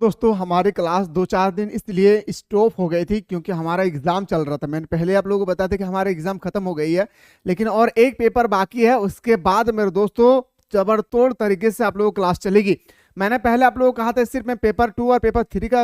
दोस्तों हमारी क्लास 2-4 दिन इसलिए स्टॉप हो गई थी क्योंकि हमारा एग्जाम चल रहा था। मैंने पहले आप लोगों को बताया था कि हमारा एग्जाम खत्म हो गई है, लेकिन और एक पेपर बाकी है। उसके बाद मेरे दोस्तों जबरतोड़ तरीके से आप लोगों को क्लास चलेगी। मैंने पहले आप लोगों को कहा था सिर्फ मैं पेपर 2 और पेपर 3 का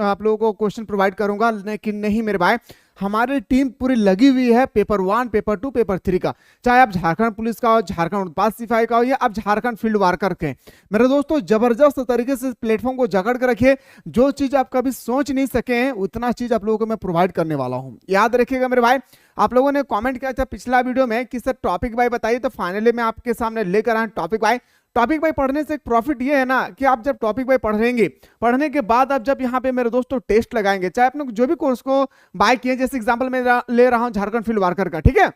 आप लोगों को क्वेश्चन प्रोवाइड करूंगा, लेकिन नहीं मेरे भाई, हमारी टीम पूरी लगी हुई है पेपर 1, पेपर 2, पेपर 3 का। चाहे आप झारखंड पुलिस का हो, झारखंड उत्पाद सिपाही का हो, या आप झारखंड फील्ड वर्कर के। मेरे दोस्तों जबरदस्त तरीके से प्लेटफॉर्म को जकड़ कर रखिए। जो चीज आप कभी सोच नहीं सके हैं उतना चीज आप लोगों को मैं प्रोवाइड करने वाला हूं। याद रखिएगा मेरे भाई, आप लोगों ने कमेंट किया था पिछला वीडियो में कि सर टॉपिक वाइज बताइए, तो फाइनली मैं आपके सामने लेकर आया टॉपिक वाइज। टॉपिक वाइज पढ़ने से एक प्रॉफिट ये है ना कि आप जब टॉपिक वाइज पढ़ेंगे, पढ़ने के बाद आप जब यहाँ पे मेरे दोस्तों टेस्ट लगाएंगे, चाहे आपने जो भी कोर्स को बाय किए, जैसे एग्जांपल मैं ले रहा हूँ झारखंड फील्ड वर्कर का, ठीक है।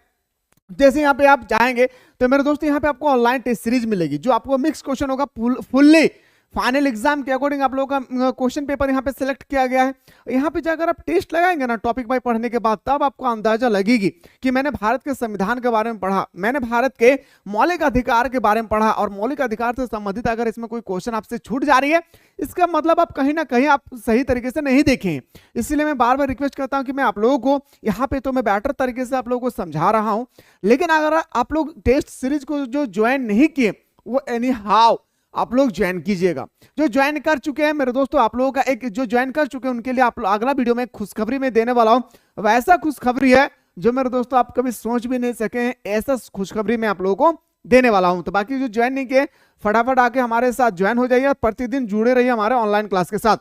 जैसे यहाँ पे आप जाएंगे तो मेरे दोस्तों यहाँ पे आपको ऑनलाइन टेस्ट सीरीज मिलेगी, जो आपको मिक्स क्वेश्चन होगा, फुल्ली फाइनल एग्जाम के अकॉर्डिंग आप लोगों का क्वेश्चन पेपर यहाँ पे सिलेक्ट किया गया है। यहाँ पे जाकर आप टेस्ट लगाएंगे ना टॉपिक वाइज पढ़ने के बाद, तब आपको अंदाजा लगेगी कि मैंने भारत के संविधान के बारे में पढ़ा, मैंने भारत के मौलिक अधिकार के बारे में पढ़ा, और मौलिक अधिकार से संबंधित अगर इसमें कोई क्वेश्चन आपसे छूट जा रही है, इसका मतलब आप कहीं ना कहीं आप सही तरीके से नहीं देखें। इसलिए मैं बार बार रिक्वेस्ट करता हूं कि मैं आप लोगों को यहाँ पे तो मैं बेटर तरीके से आप लोगों को समझा रहा हूं, लेकिन अगर आप लोग टेस्ट सीरीज को जो ज्वाइन नहीं किए, वो एनी हाउ आप लोग ज्वाइन कीजिएगा। जो ज्वाइन कर चुके हैं मेरे दोस्तों, आप लोगों का एक जो ज्वाइन कर चुके हैं उनके लिए आप अगला वीडियो में खुशखबरी में देने वाला हूं। वैसा खुशखबरी है जो मेरे दोस्तों आप कभी सोच भी नहीं सके हैं, ऐसा खुशखबरी मैं आप लोगों को देने वाला हूं। तो बाकी जो ज्वाइन नहीं किए, फटाफट आके हमारे साथ ज्वाइन हो जाइए, प्रतिदिन जुड़े रहिए हमारे ऑनलाइन क्लास के साथ।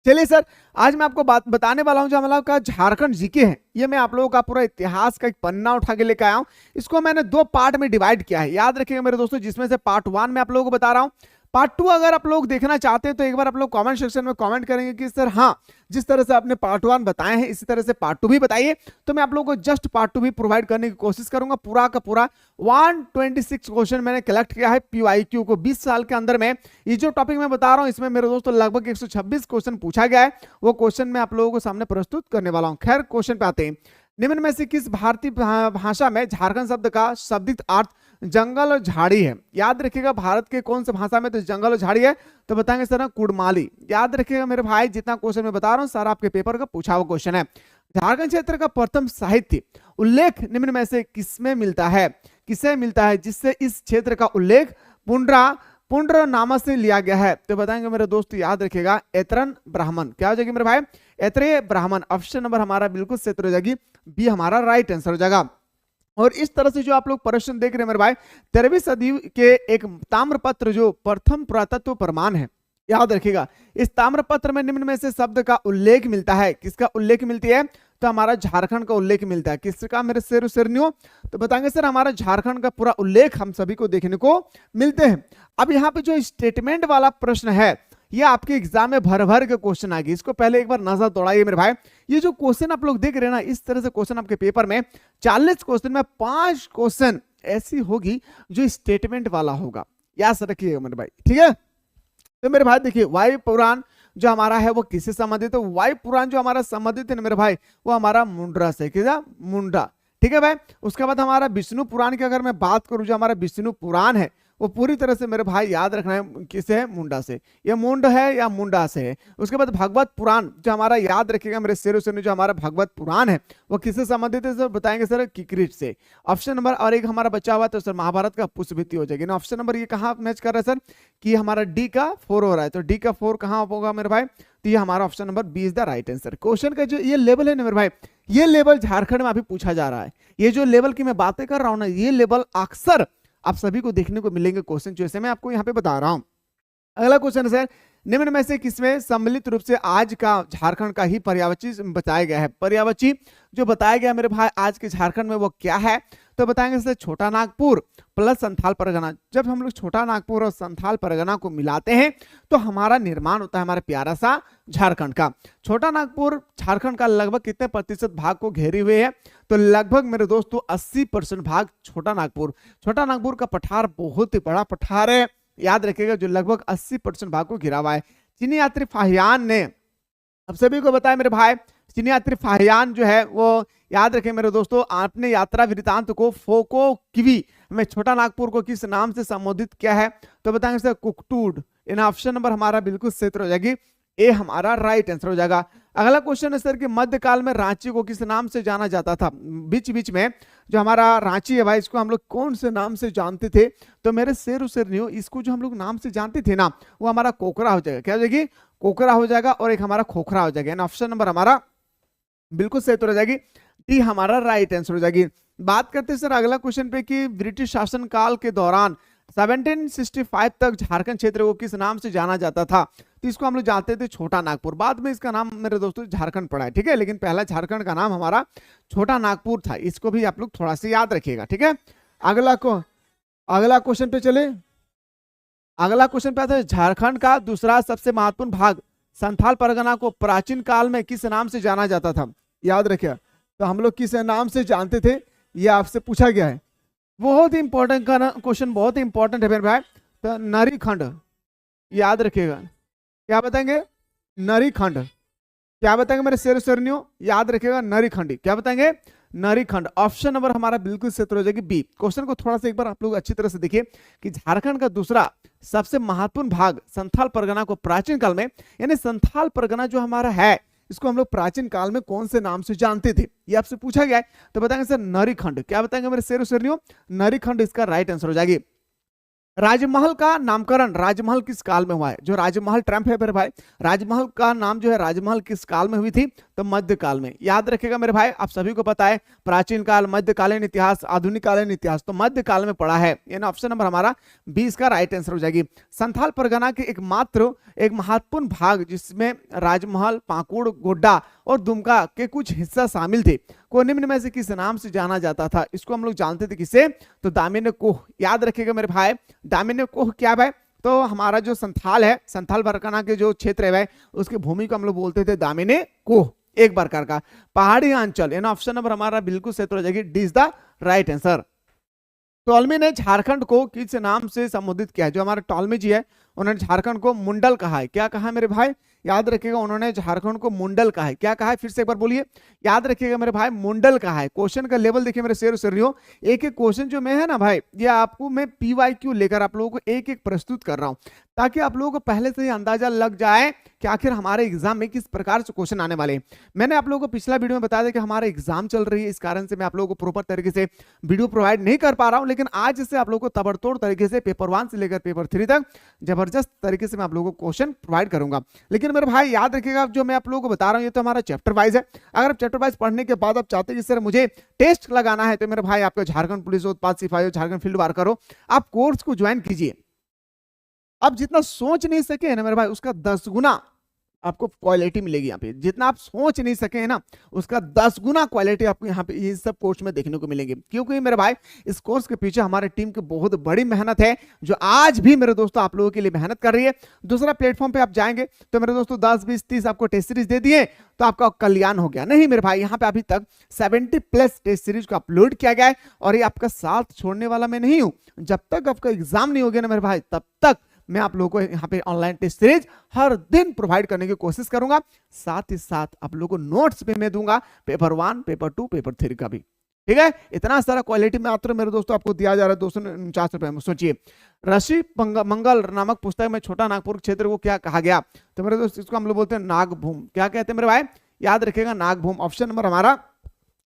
चलिए सर, आज मैं आपको बात बताने वाला हूं जो हमारा का झारखंड जीके है। ये मैं आप लोगों का पूरा इतिहास का एक पन्ना उठा के लेकर आया हूं। इसको मैंने 2 पार्ट में डिवाइड किया है, याद रखिएगा मेरे दोस्तों, जिसमें से पार्ट 1 में आप लोगों को बता रहा हूं। पार्ट 2 अगर आप लोग देखना चाहते हैं तो एक बार आप लोग कमेंट सेक्शन में कमेंट करेंगे कि सर हाँ, जिस तरह से आपने पार्ट 1 बताए हैं इसी तरह से पार्ट 2 भी बताइए, तो मैं आप लोगों को जस्ट पार्ट 2 भी प्रोवाइड करने की कोशिश करूंगा। पूरा का पूरा 126 क्वेश्चन मैंने कलेक्ट किया है PYQ को 20 साल के अंदर में। ये जो टॉपिक मैं बता रहा हूं इसमें मेरे दोस्तों लगभग 126 क्वेश्चन पूछा गया है, वो क्वेश्चन मैं आप लोगों को सामने प्रस्तुत करने वाला हूं। खैर क्वेश्चन पे आते हैं। निम्न में से किस भारतीय भाषा में झारखंड शब्द का शाब्दिक अर्थ जंगल और झाड़ी है? याद रखिएगा भारत के कौन सी भाषा में तो जंगल और झाड़ी है, तो बताएंगे सर कुड़माली। याद रखिएगा मेरे भाई, जितना क्वेश्चन मैं बता रहा हूँ सारा आपके पेपर का पूछा हुआ क्वेश्चन है। झारखंड क्षेत्र का प्रथम साहित्य उल्लेख निम्न में से किसमें मिलता है? किसे मिलता है जिससे इस क्षेत्र का उल्लेख पुंड्र नामा से लिया गया है? तो बताएंगे मेरे दोस्त, याद रखिएगा ऐतरन ब्राह्मण। क्या हो जाएगी मेरे भाई? ऐतरेय ब्राह्मण। ऑप्शन नंबर हमारा बिल्कुल सही हो जाएगी, बी हमारा राइट आंसर हो जाएगा। और इस तरह से जो आप लोग प्रश्न देख रहे हैं मेरे भाई, 13वीं सदी के एक ताम्रपत्र जो प्रथम पुरातत्व प्रमाण है, याद रखिएगा इस ताम्रपत्र में निम्न में से शब्द का उल्लेख मिलता है। किसका उल्लेख मिलती है? तो हमारा झारखंड का उल्लेख मिलता है। किसका मेरे शेरनियों? तो बताएंगे सर हमारा झारखंड का पूरा उल्लेख हम सभी को देखने को मिलते हैं। अब यहाँ पे जो स्टेटमेंट वाला प्रश्न है, ये आपके एग्जाम में भर भर के क्वेश्चन आएगी। इसको पहले एक बार नजर दौड़ाइए मेरे भाई। ये जो क्वेश्चन आप लोग देख रहे हैं ना, इस तरह से क्वेश्चन आपके पेपर में 40 क्वेश्चन में 5 क्वेश्चन ऐसी होगी जो स्टेटमेंट वाला होगा। याद रखिएगा मेरे भाई, ठीक है। तो मेरे भाई देखिए, वायु पुराण जो हमारा है वो किससे संबंधित है? वायु पुराण जो हमारा संबंधित है ना मेरे भाई, वो हमारा मुंड्रा से। क्या? मुंड्रा, ठीक है भाई। उसके बाद हमारा विष्णु पुराण की अगर मैं बात करूं, जो हमारा विष्णु पुराण है वो पूरी तरह से मेरे भाई याद रखना है किसे है? मुंडा से। ये मुंड है या मुंडा से है। उसके बाद भगवत पुराण जो हमारा, याद रखिएगा मेरे शेरों जो हमारा भगवत पुराण है वो किससे संबंधित है? सर बताएंगे सर किक्रीट से। ऑप्शन नंबर और एक हमारा बचा हुआ तो सर महाभारत का पुष्पवृत्ति हो जाएगी ना। ऑप्शन नंबर ये कहाँ मैच कर रहा है सर कि हमारा डी का 4 हो रहा है, तो डी का 4 कहाँ होगा मेरे भाई? तो ये हमारा option number B is the right answer. Question का जो ये लेवल है ना मेरे भाई, ये लेवल झारखंड में अभी पूछा जा रहा है। ये जो लेवल की मैं बातें कर रहा हूँ ना, ये लेवल अक्सर आप सभी को देखने को मिलेंगे क्वेश्चन, जैसे मैं आपको यहाँ पे बता रहा हूं। अगला क्वेश्चन है सर, निम्न में से किसमें सम्मिलित रूप से आज का झारखंड का ही पर्यायवाची बताया गया है? पर्यायवाची जो बताया गया मेरे भाई आज के झारखंड में वो क्या है? तो बताएंगे सर छोटा नागपुर प्लस संथाल परगना। जब हम लोग छोटा नागपुर और संथाल परगना को मिलाते हैं तो हमारा निर्माण होता है हमारे प्यारा सा झारखंड का। छोटा नागपुर झारखंड का लगभग कितने प्रतिशत भाग को घेरे हुए है? तो लगभग मेरे दोस्तों 80% भाग छोटा नागपुर का पठार बहुत ही बड़ा पठार है, याद रखिएगा, जो लगभग 80% भाग को घिरा हुआ है। चीनी यात्री फाहियान ने, अब सभी को बताया मेरे भाई, चीनी यात्री फाहियान जो है वो याद रखें मेरे दोस्तों, आपने यात्रा वृतांत को फोको किवी में छोटा नागपुर को किस नाम से संबोधित किया है? तो बताएंगे सर कुकटूड। इन ऑप्शन नंबर हमारा बिल्कुल सही हो जाएगी, ए हमारा राइट आंसर हो जाएगा। अगला क्वेश्चन है सर कि मध्यकाल में रांची को किस नाम से जाना जाता था? बीच बीच में जो हमारा रांची है भाई, इसको हम लोग कौन से नाम से जानते थे? तो मेरे शेर नहीं हो, इसको जो हम लोग नाम से जानते थे ना, वो हमारा कोकरा हो जाएगा। क्या हो जाएगी? कोकरा हो जाएगा, और एक हमारा खोखरा हो जाएगा। ऑप्शन नंबर हमारा बिल्कुल सही तो हो जाएगी, डी हमारा राइट आंसर हो जाएगी। बात करते हैं सर अगला क्वेश्चन पे कि ब्रिटिश शासन काल के दौरान 1765 तक झारखंड क्षेत्र को किस नाम से जाना जाता था? तो इसको हम लोग जानते थे छोटा नागपुर, बाद में इसका नाम मेरे दोस्तों झारखंड पड़ा है, ठीक है, लेकिन पहला झारखंड का नाम हमारा छोटा नागपुर था। इसको भी आप लोग थोड़ा सा याद रखिएगा, ठीक है। अगला क्वेश्चन पे चले। अगला क्वेश्चन पे आता है, झारखंड का दूसरा सबसे महत्वपूर्ण भाग संथाल परगना को प्राचीन काल में किस नाम से जाना जाता था? याद रखिए, तो हम लोग किस नाम से जानते थे, ये आपसे पूछा गया है। बहुत ही इंपॉर्टेंट क्वेश्चन, बहुत ही इंपॉर्टेंट है मेरे भाई। तो नरीखंड, याद रखिएगा, क्या बताएंगे? नरीखंड। क्या बताएंगे मेरे शेर शेरनियों? याद रखिएगा, नरीखंडी। क्या बताएंगे? नरीखंड। ऑप्शन नंबर हमारा बिल्कुल सही हो जाएगी, बी। क्वेश्चन को थोड़ा सा एक बार आप लोग अच्छी तरह से देखिए कि झारखंड का दूसरा सबसे महत्वपूर्ण भाग संथाल परगना को प्राचीन काल में, यानी संथाल परगना जो हमारा है, इसको हम लोग प्राचीन काल में कौन से नाम से जानते थे, ये आपसे पूछा गया है। तो बताएंगे सर नरीखंड। क्या बताएंगे मेरे शेर शेरनियों? नरीखंड इसका राइट आंसर हो जाएगी। राजमहल का नामकरण राजमहल किस काल में हुआ है? जो राजमहल ट्रम्प है मेरे भाई, राजमहल का नाम जो है राजमहल किस काल में हुई थी? तो मध्यकाल में। याद रखिएगा मेरे भाई, आप सभी को पता है प्राचीन काल, मध्यकालीन इतिहास, आधुनिक कालीन इतिहास, तो मध्यकाल में पड़ा है। यानी ऑप्शन नंबर हमारा 20 का राइट आंसर हो जाएगी। संथाल परगना के एक महत्वपूर्ण भाग जिसमें राजमहल, पाकुड़, गोड्डा और दुमका के कुछ हिस्सा शामिल थे, को निम्न में से किस नाम से जाना जाता था? इसको हम लोग जानते थे किसे? तो दामिनी कोह। याद रखिएगा मेरे भाई, दामिनी कोह क्या भाई? तो हमारा जो संथाल है, संथाल परगना के जो क्षेत्र है भाई, उसकी भूमि को हम लोग बोलते थे दामिनी कोह, एक प्रकार का पहाड़ी अंचल। यानी ऑप्शन नंबर हमारा बिल्कुल सही हो जाएगी, D is the right answer. Ptolemy ने झारखंड को किस नाम से संबोधित किया है? जो हमारा टॉलमी जी है, उन्होंने झारखंड को मुंडल कहा है। क्या कहा है मेरे भाई? याद रखिएगा, उन्होंने झारखंड को मुंडल कहा है। क्या कहा है? फिर से एक बार बोलिए। याद रखिएगा मेरे भाई, मुंडल कहा है। क्वेश्चन का लेवल देखिए मेरे शेर शेरियो, एक एक क्वेश्चन जो मैं है ना भाई, ये आपको मैं PYQ लेकर आप लोगों को एक एक प्रस्तुत कर रहा हूं, ताकि आप लोगों को पहले से ही अंदाजा लग जाए कि आखिर हमारे एग्जाम में किस प्रकार से क्वेश्चन आने वाले हैं। मैंने आप लोगों को पिछला वीडियो में बताया था कि हमारे एग्जाम चल रही है, इस कारण से मैं आप लोगों को प्रॉपर तरीके से वीडियो प्रोवाइड नहीं कर पा रहा हूं, लेकिन आज से आप लोगों को तबड़तोड़ तरीके से पेपर 1 से लेकर पेपर 3 तक जबरदस्त तरीके से मैं आप लोगों को क्वेश्चन प्रोवाइड करूंगा। लेकिन मेरे भाई याद रखिएगा, जो मैं आप लोगों को बता रहा हूं ये तो हमारा चैप्टर वाइज है। अगर आप चैप्टर वाइज पढ़ने के बाद आप चाहते हैं कि सर मुझे टेस्ट लगाना है, तो मेरे भाई आपका झारखंड पुलिस हो, उत्पाद सिपाही हो, झारखंड फील्ड वर्कर हो, आप कोर्स को ज्वाइन कीजिए। आप जितना सोच नहीं सके ना मेरे भाई, उसका 10 गुना आपको क्वालिटी मिलेगी। यहाँ पे जितना आप सोच नहीं सके ना, उसका 10 गुना क्वालिटी आपको यहाँ पे ये सब कोर्स में देखने को मिलेंगे। क्योंकि मेरे भाई इस कोर्स के पीछे हमारे टीम की बहुत बड़ी मेहनत है, जो आज भी मेरे दोस्तों आप लोगों के लिए मेहनत कर रही है। दूसरा प्लेटफॉर्म पे आप जाएंगे तो मेरे दोस्तों 10, 20, 30 आपको टेस्ट सीरीज दे दिए तो आपका कल्याण हो गया। नहीं मेरे भाई, यहाँ पे अभी तक 70+ टेस्ट सीरीज को अपलोड किया गया है, और ये आपका साथ छोड़ने वाला मैं नहीं हूं। जब तक आपका एग्जाम नहीं हो गया ना मेरे भाई, तब तक मैं आप लोगों को यहाँ पे ऑनलाइन टेस्ट सीरीज हर दिन प्रोवाइड करने की कोशिश करूंगा। साथ ही साथ आप लोगों को नोट्स भी मैं दूंगा, पेपर 1, पेपर 2, पेपर 3 का भी। ठीक है, इतना सारा क्वालिटी में मात्र मेरे दोस्तों आपको दिया जा रहा है 249 रुपए में। सोचिए, ऋषि मंगल नामक पुस्तक में छोटा नागपुर क्षेत्र को क्या कहा गया? तो मेरे दोस्त इसको हम लोग बोलते हैं नागभूम। क्या कहते हैं मेरे भाई? याद रखिएगा, नागभूम। ऑप्शन नंबर हमारा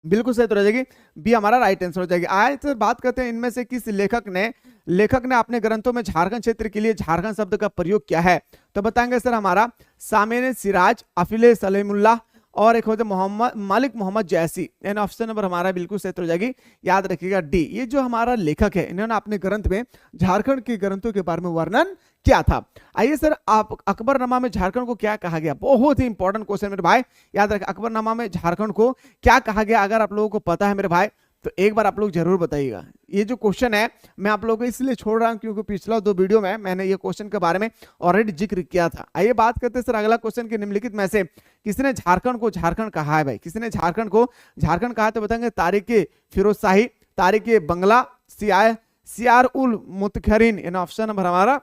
बिल्कुल सही तो हो जाएगी, बी हमारा राइट आंसर हो जाएगी। आए तो बात करते हैं इनमें से किस लेखक ने अपने ग्रंथों में झारखंड क्षेत्र के लिए झारखंड शब्द का प्रयोग किया है? तो बताएंगे सर हमारा सामेन सिराज, अफिले सलीमुल्लाह, और एक होते मालिक मोहम्मद जैसी। यानी ऑप्शन नंबर हमारा बिल्कुल सही हो जाएगी। याद रखिएगा, डी। ये जो हमारा लेखक है, इन्होंने अपने ग्रंथ में झारखंड के ग्रंथों के बारे में वर्णन क्या था। आइए सर, आप अकबरनामा में झारखंड को क्या कहा गया? बहुत ही इंपॉर्टेंट क्वेश्चन मेरे भाई, याद रखें, अकबरनामा में झारखंड को क्या कहा गया? अगर आप लोगों को पता है मेरे भाई तो एक बार आप लोग जरूर बताइएगा। ये जो क्वेश्चन है मैं आप लोगों को इसलिए छोड़ रहा हूं क्योंकि पिछला 2 वीडियो में मैंने ये क्वेश्चन के बारे में ऑलरेडी जिक्र किया था। आइए बात करते हैं सर अगला क्वेश्चन के निम्नलिखित में से किसने झारखंड को झारखंड कहा है? भाई किसने झारखंड को झारखंड कहा? तो बताएंगे तारिक फिरोज शाही, तारिक बंगला, सियार उल मुतखरीन। इन ऑप्शन नंबर हमारा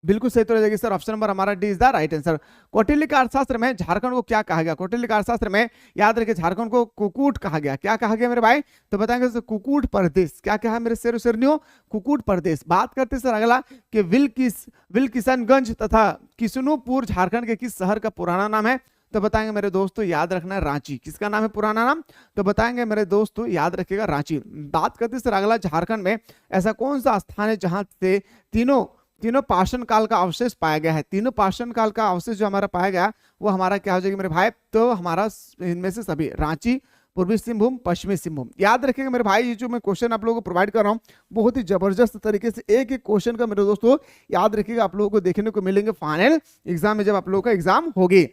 बिल्कुल सही तो हो जाएगी सर, ऑप्शन नंबर हमारा D is the right answer. Kautilya का अर्थशास्त्र में झारखंड को क्या कहा गया? कौटिल्य का अर्थशास्त्र में याद रखिए झारखंड को कुकुट कहा गया। क्या कहा गया मेरे भाई? तो बताएंगे सर कुकुट प्रदेश। क्या कहा मेरे शेर शेरनियों? कुकुट प्रदेश। बात करते सर अगला कि विलकिशनगंज तथा किशनपुर झारखंड के किस शहर का पुराना नाम है? तो बताएंगे मेरे दोस्तों याद रखना है रांची। किसका नाम है पुराना नाम? तो बताएंगे मेरे दोस्तों याद रखिएगा रांची। बात करते सर अगला झारखंड में ऐसा कौन सा स्थान है जहां से तीनों पाषाण काल का अवशेष पाया गया है? तीनों पाषाण काल का अवशेष जो हमारा पाया गया वो हमारा क्या हो जाएगा मेरे भाई? तो हमारा इनमें से सभी रांची, पूर्वी सिंहभूम, पश्चिमी सिंहभूम। याद रखिएगा मेरे भाई, ये जो मैं क्वेश्चन आप लोगों को प्रोवाइड कर रहा हूँ बहुत ही जबरदस्त तरीके से एक एक क्वेश्चन का मेरे दोस्तों याद रखिएगा आप लोगों को देखने को मिलेंगे फाइनल एग्जाम में जब आप लोगों का एग्जाम होगी।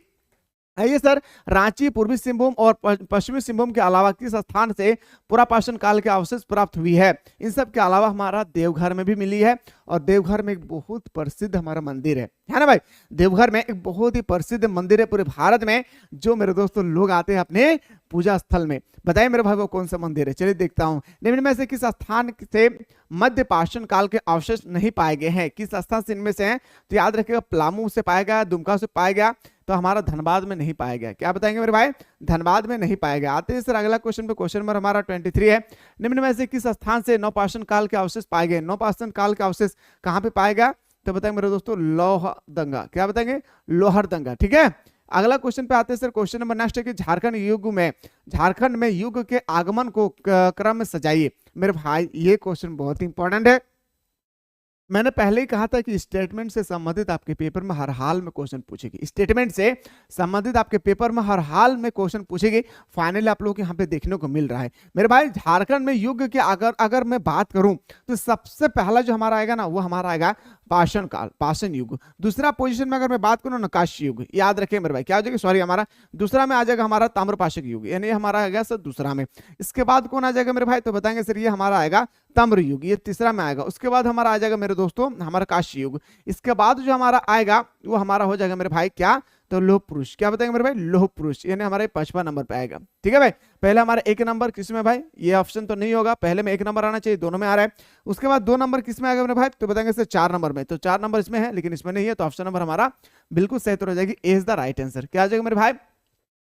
आइए सर, रांची, पूर्वी सिंहभूम और पश्चिमी सिंहभूम के अलावा किस स्थान से पुरापाषाण काल के अवशेष प्राप्त हुई है? इन सब के अलावा हमारा देवघर में भी मिली है और देवघर में एक बहुत प्रसिद्ध हमारा मंदिर है ना भाई? देवघर में एक बहुत ही प्रसिद्ध मंदिर है पूरे भारत में, जो मेरे दोस्तों लोग आते हैं अपने पूजा स्थल में। बताइए मेरे भाई वो कौन सा मंदिर है? चलिए देखता हूं, निम्न में से किस स्थान से मध्य पाषाण काल के अवशेष नहीं पाए गए हैं? किस स्थान से इनमें से हैं? तो याद रखिएगा पलामू से पाया गया, दुमका से पाया गया, तो हमारा धनबाद में नहीं पाया गया। क्या बताएंगे मेरे भाई? धनबाद में नहीं पाया गया। आते हैं सर अगला क्वेश्चन पे, क्वेश्चन नंबर हमारा 23 है। निम्न में से किस स्थान से नवपाषाण काल के अवशेष पाए गए? नवपाषाण काल के अवशेष कहां पे पाया गया? तो बताएंगे मेरे दोस्तों लोहरदंगा। क्या बताएंगे? लोहरदंगा। ठीक है, अगला क्वेश्चन पे आते हैं सर, क्वेश्चन नंबर नेक्स्ट है कि झारखंड में युग के आगमन को क्रम में सजाइए। मेरे भाई ये क्वेश्चन बहुत इंपॉर्टेंट है। मैंने पहले ही कहा था कि स्टेटमेंट से संबंधित आपके पेपर में हर हाल में क्वेश्चन पूछेगी। स्टेटमेंट से संबंधित आपके पेपर में हर हाल में क्वेश्चन पूछेगी। फाइनली आप लोगों को यहाँ पे देखने को मिल रहा है मेरे भाई। झारखंड में युग के अगर मैं बात करूं तो सबसे पहला जो हमारा आएगा ना वो हमारा आएगा पाषाण काल, पाषाण युग। दूसरा पोजीशन में अगर मैं बात करूं नकाशी युग, याद रखें मेरे भाई। क्या हो जाएगा? सॉरी, हमारा दूसरा में आ जाएगा हमारा ताम्रपाषाण युग, यानी हमारा आ गया सर दूसरा में। इसके बाद कौन आ जाएगा मेरे भाई? तो बताएंगे सर ये हमारा आएगा ताम्र युग, ये तीसरा में आएगा। उसके बाद हमारा आ जाएगा मेरे दोस्तों हमारा काशी युग। इसके बाद जो हमारा आएगा वो हमारा हो जाएगा मेरे भाई क्या? तो लोह पुरुष। क्या बताएंगे मेरे भाई? लोह पुरुष, यानी हमारे 55 नंबर पे आएगा। ठीक है भाई, पहले हमारा 1 नंबर किसमें भाई? ये ऑप्शन तो नहीं होगा, पहले में 1 नंबर आना चाहिए, दोनों में आ रहा है। उसके बाद 2 नंबर किसमें आएगा मेरे भाई? तो बताएंगे सर 4 नंबर में। तो 4 नंबर इसमें है लेकिन इसमें नहीं है, तो ऑप्शन नंबर हमारा बिल्कुल सही तो हो जाएगी, A is the right answer. क्या आ जाएगा मेरे भाई?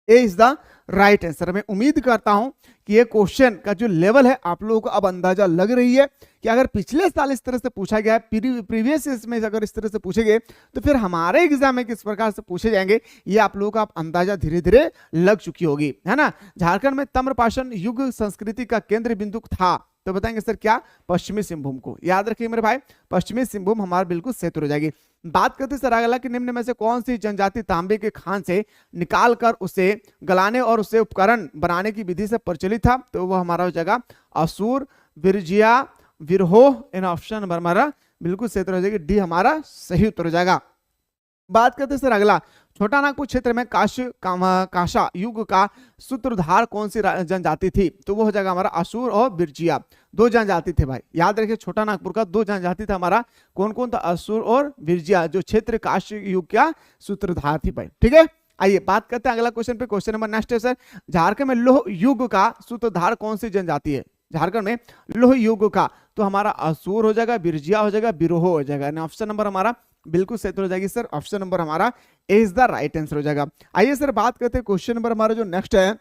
ए इज द राइट आंसर। मैं उम्मीद करता हूं कि ये क्वेश्चन का जो लेवल है आप लोगों को अब अंदाजा लग रही है कि अगर पिछले साल इस तरह से पूछा गया है, प्रीवियस ईयर्स में अगर इस तरह से पूछेंगे तो फिर हमारे एग्जाम में किस प्रकार से पूछे जाएंगे ये आप लोगों का आप अंदाजा धीरे धीरे लग चुकी होगी, है ना? झारखंड में ताम्रपाषाण युग संस्कृति का केंद्र बिंदु था, तो बताएंगे सर क्या? पश्चिमी सिंहभूम को। याद रखिए मेरे भाई, पश्चिमी सिंहभूम हमारा बिल्कुल सही हो जाएगी। बात करते सर अगला कि निम्न में से कौन सी जनजाति तांबे के खान से निकालकर उसे गलाने और उसे उपकरण बनाने की विधि से प्रचलित था? तो वो हमारा हो जाएगा असुर, विरजिया, विरहोह। इन ऑप्शन नंबर हमारा बिल्कुल सही हो जाएगी, डी हमारा सही उत्तर हो जाएगा। बात करते सर अगला, छोटा नागपुर क्षेत्र में काशा युग का सूत्रधार कौन सी जनजाति थी? तो वो हो जाएगा हमारा असुर और बिरजिया। 2 जनजाति थे भाई, याद रखिए छोटा नागपुर का 2 जनजाति था हमारा। कौन कौन था? असुर और बिरजिया, जो क्षेत्र काशी युग का सूत्रधार थी भाई। ठीक है, आइए बात करते हैं अगला क्वेश्चन पे। क्वेश्चन नंबर नेक्स्ट है सर, झारखंड में लौह युग का सूत्रधार कौन सी जनजाति है? झारखंड में लौह युग का, तो हमारा असुर हो जाएगा, बिरजिया हो जाएगा, बिरोह हो जाएगा। ऑप्शन नंबर हमारा बिल्कुल सही हो जाएगी सर, ऑप्शन नंबर हमारा ए इज द राइट आंसर हो जाएगा। आइए सर बात करते हैं क्वेश्चन नंबर हमारा जो नेक्स्ट है,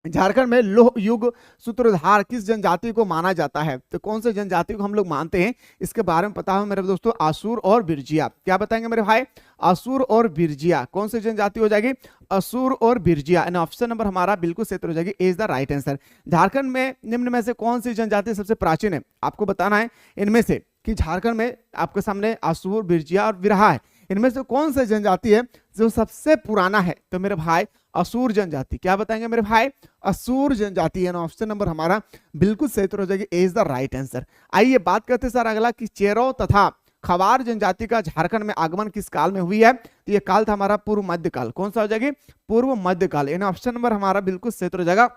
झारखंड में लौह युग सूत्रधार किस जनजाति को माना जाता है? तो कौन से जनजाति को हम लोग मानते हैं इसके बारे में पता है मेरे दोस्तों? असुर और बिरजिया। क्या बताएंगे मेरे भाई? असुर और बिरजिया। कौन सी जनजाति हो जाएगी? असुर और बिरजिया। ऑप्शन नंबर हमारा बिल्कुल सही हो जाएगी, A is the right answer. Jharkhand में निम्न में से कौन सी जनजाति सबसे प्राचीन है? आपको बताना है इनमें से कि झारखंड में आपके सामने असुर, बिरजिया और विरहा है, इनमें से कौन सी जनजाति है जो सबसे पुराना है? तो मेरे भाई असुर जनजाति। क्या बताएंगे मेरे भाई? असुर जनजाति है। ऑप्शन नंबर हमारा बिल्कुल सही हो जाएगी, A is the right answer. आइए बात करते सर अगला कि चेरो तथा खवार जनजाति का झारखंड में आगमन किस काल में हुई है? तो ये काल था हमारा पूर्व मध्यकाल। कौन सा हो जाएगी? पूर्व मध्यकाल। यानी ऑप्शन नंबर हमारा बिल्कुल सही हो जाएगा,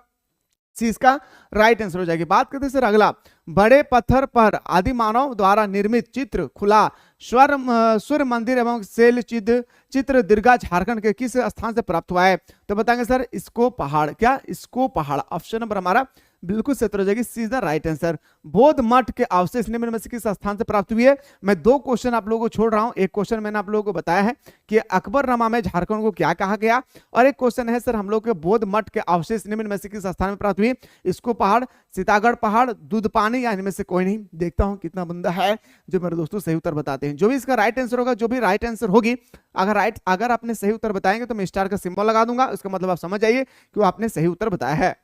सी इसका राइट आंसर हो जाएगी। बात करते हैं सर अगला, बड़े पत्थर पर आदि मानव द्वारा निर्मित चित्र खुला सूर्य मंदिर एवं शैल चित्र दीर्घा झारखंड के किस स्थान से प्राप्त हुआ है? तो बताएंगे सर इसको पहाड़। क्या इसको पहाड़? ऑप्शन नंबर हमारा बिल्कुल सही उत्तर हो जाएगी, सी इज द राइट आंसर। बौद्ध मठ के अवशेष निम्न में से किस स्थान से प्राप्त हुई है? मैं दो क्वेश्चन आप लोगों को छोड़ रहा हूं। एक क्वेश्चन मैंने आप लोगों को बताया है कि अकबरनामा में झारखंड को क्या कहा गया, और एक क्वेश्चन है सर हम लोग के बौद्ध मठ के अवशेष निम्न में से किस स्थान में प्राप्त हुई? इसको पहाड़, सीतागढ़ पहाड़, दूध पानी, या इनमें से कोई नहीं। देखता हूं कितना बंदा है जो मेरे दोस्तों सही उत्तर बताते हैं। जो भी इसका राइट आंसर होगा, जो भी राइट आंसर होगी, अगर आपने सही उत्तर बताएंगे तो मैं स्टार का सिंबल लगा दूंगा, उसका मतलब आप समझ जाइए कि आपने सही उत्तर बताया है।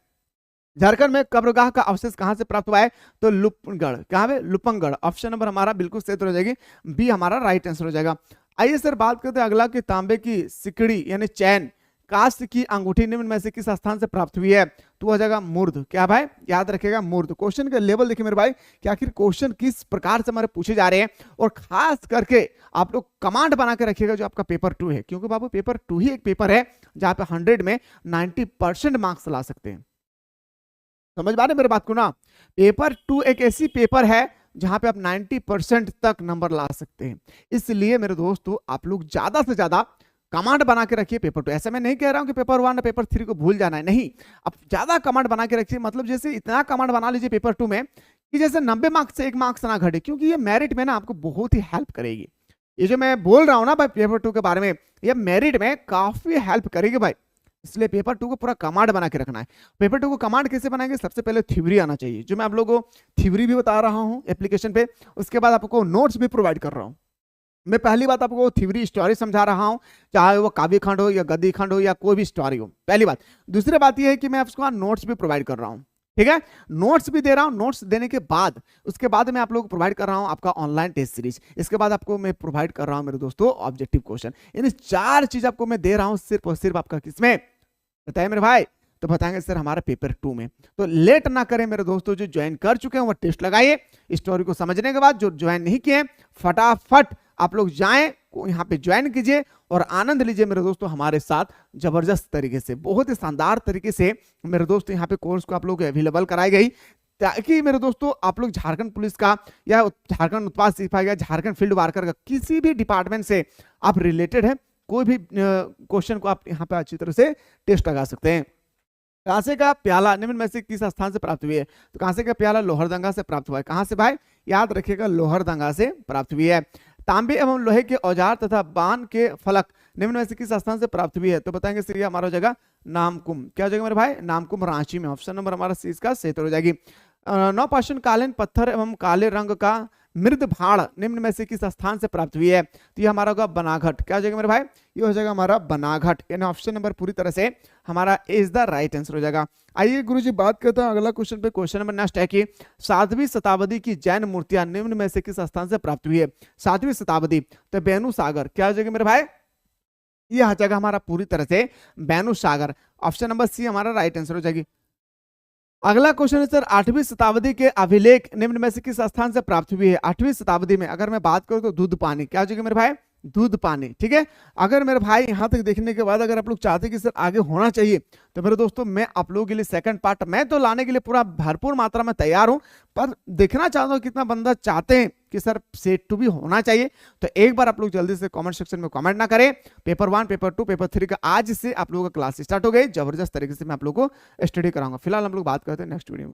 झारखंड में कब्रगाह का अवशेष कहां से प्राप्त हुआ है? तो लुपगढ़, कहां पे? लुपंगढ़। ऑप्शन नंबर हमारा बिल्कुल सही उत्तर हो जाएगी, बी हमारा राइट आंसर हो जाएगा। आइए सर बात करते हैं अगला कि तांबे की सिकड़ी यानी चैन, कांस्य की अंगूठी निम्न में से किस स्थान से प्राप्त हुई है? तो हो जाएगा मूर्ध। क्या भाई? याद रखेगा मूर्ध। क्वेश्चन का लेवल देखिए मेरे भाई कि आखिर क्वेश्चन किस प्रकार से हमारे पूछे जा रहे हैं, और खास करके आप लोग कमांड बना के रखिएगा जो आपका पेपर 2 है, क्योंकि बाबू पेपर 2 ही एक पेपर है जहां पे 100 में 90% मार्क्स ला सकते हैं। समझ पा रहे मेरे बात को ना? पेपर 2 एक ऐसी पेपर है जहां पे आप 90% तक नंबर ला सकते हैं। इसलिए मेरे दोस्तों आप लोग ज्यादा से ज्यादा कमांड बना के रखिए पेपर 2। ऐसा मैं नहीं कह रहा हूं कि पेपर 1 और पेपर 3 को भूल जाना है, नहीं, आप ज्यादा कमांड बना के रखिए। मतलब जैसे इतना कमांड बना लीजिए पेपर 2 में कि जैसे 90 मार्क्स से 1 मार्क्स ना घटे, क्योंकि ये मेरिट में ना आपको बहुत ही हेल्प करेगी। ये जो मैं बोल रहा हूं ना भाई पेपर 2 के बारे में, ये मेरिट में काफी हेल्प करेगी भाई। इसलिए पेपर 2 को पूरा कमांड बना के रखना है। पेपर 2 को कमांड कैसे बनाएंगे? सबसे पहले थ्योरी आना चाहिए, जो मैं आप लोगों को थ्योरी भी बता रहा हूं एप्लीकेशन पे, उसके बाद आपको नोट्स भी प्रोवाइड कर रहा हूं। मैं पहली बात आपको थ्योरी स्टोरी समझा रहा हूं, चाहे वो काव्य खंड हो या गद्य खंड हो या कोई भी स्टोरी हो, पहली बात। दूसरी बात यह है कि मैं आपको नोट्स भी प्रोवाइड कर रहा हूं, ठीक है? नोट्स भी दे रहा हूं। नोट्स देने के बाद उसके बाद मैं आप लोगों को प्रोवाइड कर रहा हूं आपका ऑनलाइन टेस्ट सीरीज। इसके बाद आपको मैं प्रोवाइड कर रहा हूं मेरे दोस्तों ऑब्जेक्टिव क्वेश्चन। इन 4 चीज आपको मैं दे रहा हूं सिर्फ और सिर्फ आपका किसमें? बताइए मेरे भाई। तो बताएंगे सर हमारा पेपर 2 में। तो लेट ना करें मेरे दोस्तों, जो ज्वाइन कर चुके हैं वो टेस्ट लगाइए। स्टोरी को समझने के बाद जो ज्वाइन नहीं किए फटाफट आप लोग जाएं, यहाँ पे ज्वाइन कीजिए और आनंद लीजिए मेरे दोस्तों हमारे साथ जबरदस्त तरीके से, बहुत ही शानदार तरीके से मेरे दोस्तों यहाँ पे कोर्स को आप लोग अवेलेबल कराई गई, ताकि मेरे दोस्तों आप लोग झारखंड पुलिस का या झारखंड उत्पाद सिपाही या झारखंड फील्ड वर्कर का किसी भी डिपार्टमेंट से आप रिलेटेड है, कोई भी क्वेश्चन को आप यहाँ पे अच्छी तरह से टेस्ट लगा सकते हैं। कांसे का प्याला निम्न में से किस स्थान से प्राप्त हुई है? तो कांसे का प्याला लोहरदंगा से प्राप्त हुआ है। कहां से भाई? याद रखिएगा, लोहरदंगा से प्राप्त हुई है। तांबे एवं लोहे के औजार तथा बाण के फलक निम्न में से किस स्थान से प्राप्त हुई है? तो बताएंगे सर हमारा हो जाएगा नामकुम। क्या हो जाएगा मेरे भाई? नामकुम रांची में। ऑप्शन नंबर हमारा सी इसका सही हो जाएगी। नवपाषाण कालीन पत्थर एवं काले रंग का मृद भाड़ निम्न में से किस स्थान से प्राप्त हुई है? तो ये हमारा होगा बनाघट। क्या हो जाएगा मेरे भाई? ये हो जाएगा हमारा बनाघट। यानी ऑप्शन नंबर पूरी तरह से हमारा इज द राइट आंसर हो जाएगा। आइए गुरुजी बात करते हैं अगला क्वेश्चन पे। क्वेश्चन नंबर नेक्स्ट है कि 7वीं शताब्दी की जैन मूर्तियां निम्न में से किस स्थान से प्राप्त हुई है? 7वीं शताब्दी, तो बेनू सागर। क्या हो जाएगा मेरे भाई? ये आ जाएगा हमारा पूरी तरह से बेनू सागर। ऑप्शन नंबर सी हमारा राइट आंसर हो जाएगी। अगला क्वेश्चन है सर 8वीं शताब्दी के अभिलेख निम्न में से किस स्थान से प्राप्त हुई है? 8वीं शताब्दी में अगर मैं बात करूं तो दूध पानी। क्या हो जाएगा मेरे भाई? दूध पानी। ठीक है, अगर मेरे भाई यहां तक देखने के बाद अगर आप लोग चाहते हैं कि सर आगे होना चाहिए, तो मेरे दोस्तों मैं आप लोगों के लिए सेकंड पार्ट मैं तो लाने के लिए पूरा भरपूर मात्रा में तैयार हूं, पर देखना चाहता हूं कितना बंदा चाहते हैं कि सर सेट 2 भी होना चाहिए। तो एक बार आप लोग जल्दी से कमेंट सेक्शन में कमेंट ना करें। पेपर 1, पेपर 2, पेपर 3 का आज से आप लोगों का क्लास स्टार्ट हो गई। जबरदस्त तरीके से मैं आप लोगों को स्टडी कराऊंगा। फिलहाल हम लोग बात करते हैं नेक्स्ट वीडियो में।